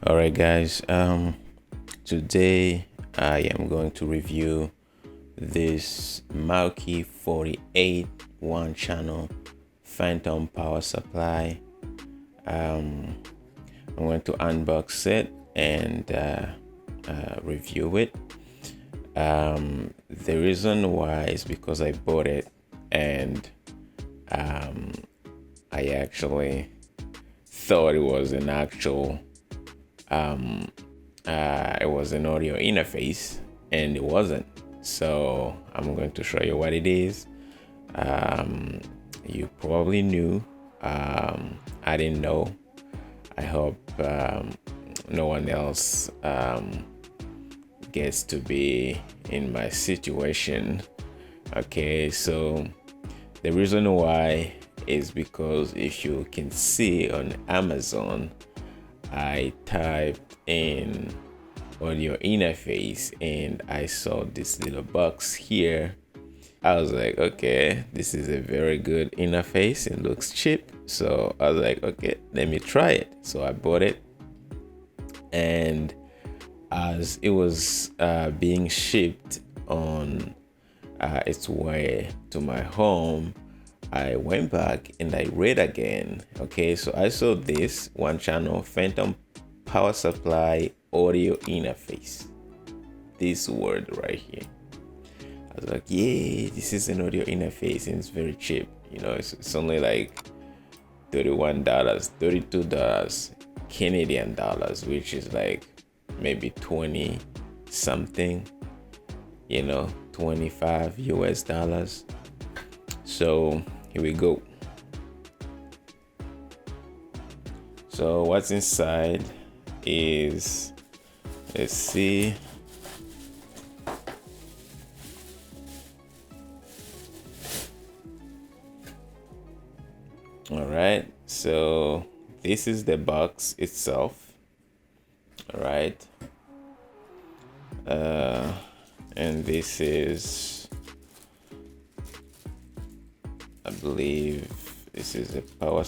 All right, guys. Today I am going to review this Moukey 48 one channel phantom power supply. I'm going to unbox it and review it. The reason why is because I bought it and I actually thought it was an actual it was an audio interface, and it wasn't. So I'm going to show you what it is. You probably knew. I didn't know. I hope no one else gets to be in my situation. Okay, so the reason why is because if you can see on Amazon, I typed in audio interface and I saw this little box here. I was like, okay, this is a very good interface. It looks cheap. So I was like, okay, let me try it. So I bought it, and as it was being shipped on its way to my home, I went back and I read again. Okay, so I saw this one channel phantom power supply audio interface. This word right here. I was like, yeah, this is an audio interface and it's very cheap. You know, it's only like $31, $32 Canadian dollars, which is like maybe 20 something, you know, 25 US dollars. So here we go. So what's inside is, let's see. All right, so this is the box itself. All right, and this is, I believe this is a power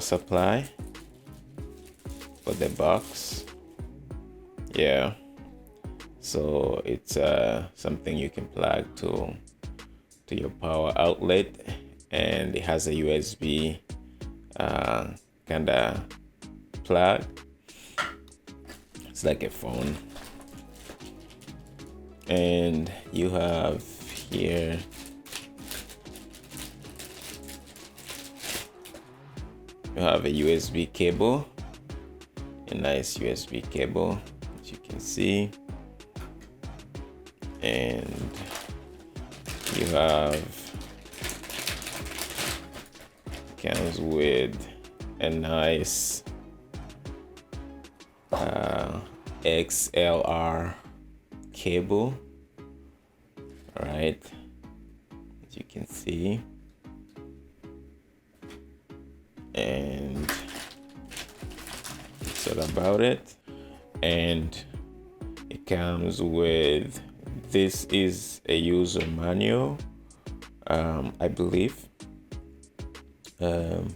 supply for the box. Yeah, so it's something you can plug to your power outlet, and it has a USB kind of plug. It's like a phone, and you have here you have a USB cable, a nice USB cable, as you can see, and you have, comes with a nice XLR cable, right, as you can see, and that's all about it. And it comes with, this is a user manual, I believe. It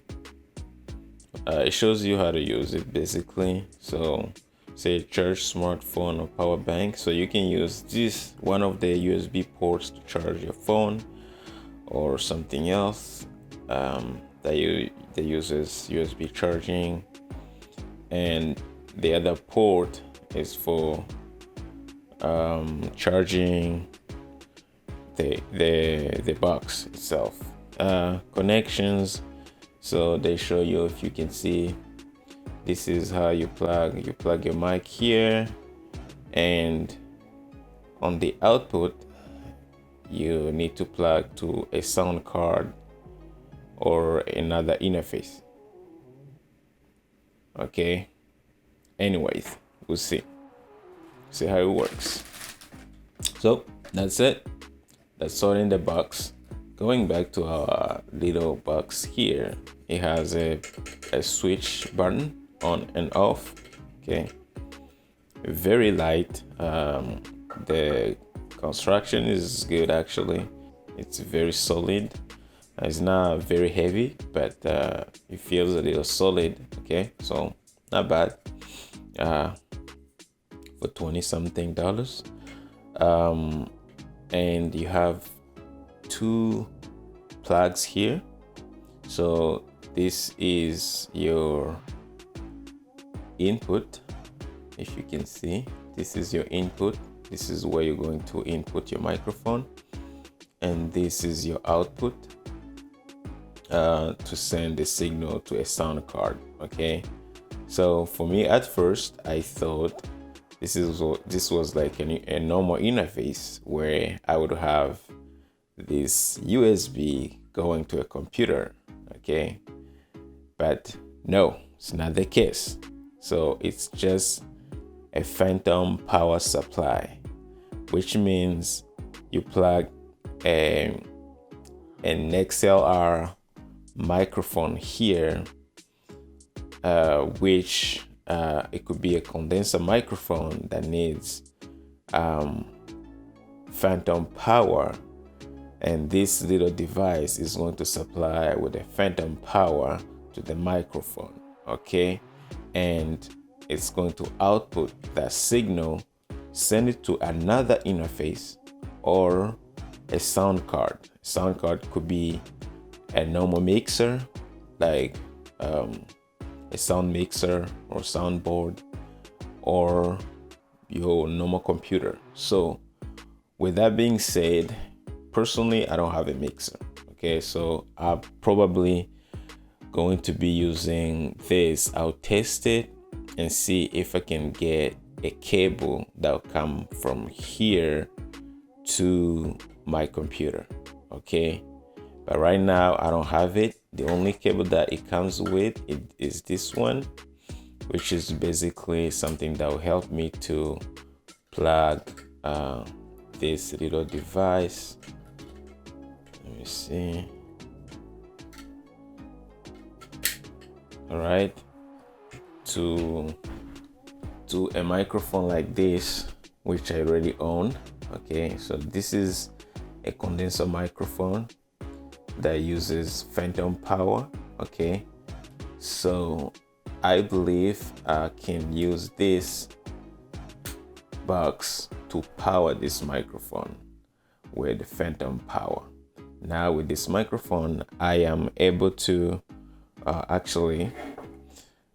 shows you how to use it basically. So say charge smartphone or power bank, so you can use this, one of the USB ports, to charge your phone or something else that uses USB charging, and the other port is for charging the box itself. Connections, so they show you, if you can see, this is how you plug your mic here, and on the output you need to plug to a sound card or another interface. Okay, anyways, we'll see how it works. So that's it. That's all in the box. Going back to our little box here, it has a switch button on and off. Okay, very light. The construction is good actually. It's very solid. It's not very heavy, but it feels a little solid. Okay, so not bad for $20-something. And you have 2 plugs here. So this is your input. If you can see, this is your input. This is where you're going to input your microphone, and this is your output to send the signal to a sound card. Okay, so for me at first I thought this was like a normal interface where I would have this USB going to a computer. Okay, but no, it's not the case. So it's just a phantom power supply, which means you plug an XLR microphone here, which it could be a condenser microphone that needs phantom power, and this little device is going to supply with a phantom power to the microphone. Okay, and it's going to output that signal, send it to another interface or a sound card. Sound card could be a normal mixer, like a sound mixer or soundboard, or your normal computer. So with that being said, personally, I don't have a mixer. Okay, so I'm probably going to be using this. I'll test it and see if I can get a cable that will come from here to my computer. Okay, but right now I don't have it. The only cable that it comes with is this one, which is basically something that will help me to plug this little device. Let me see. All right, to a microphone like this, which I already own. Okay, so this is a condenser microphone that uses phantom power. Okay, so I believe I can use this box to power this microphone with phantom power. Now with this microphone, I am able to actually,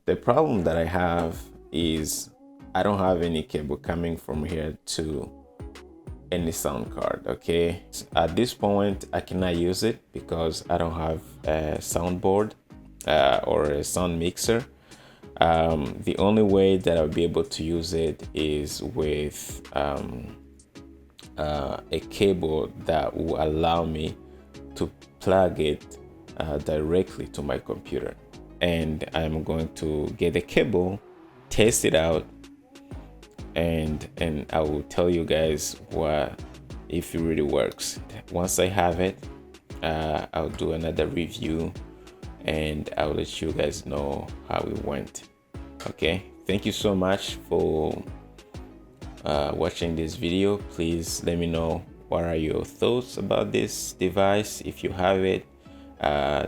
the problem that I have is I don't have any cable coming from here to any sound card. Okay, at this point I cannot use it because I don't have a soundboard or a sound mixer. The only way that I'll be able to use it is with a cable that will allow me to plug it directly to my computer. And I'm going to get a cable, test it out, and I will tell you guys if it really works. Once I have it, I'll do another review and I'll let you guys know how it went. Okay, thank you so much for watching this video. Please let me know what are your thoughts about this device. If you have it,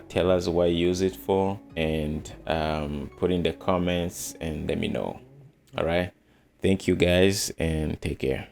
tell us what you use it for, and put in the comments and let me know. All right, thank you guys and take care.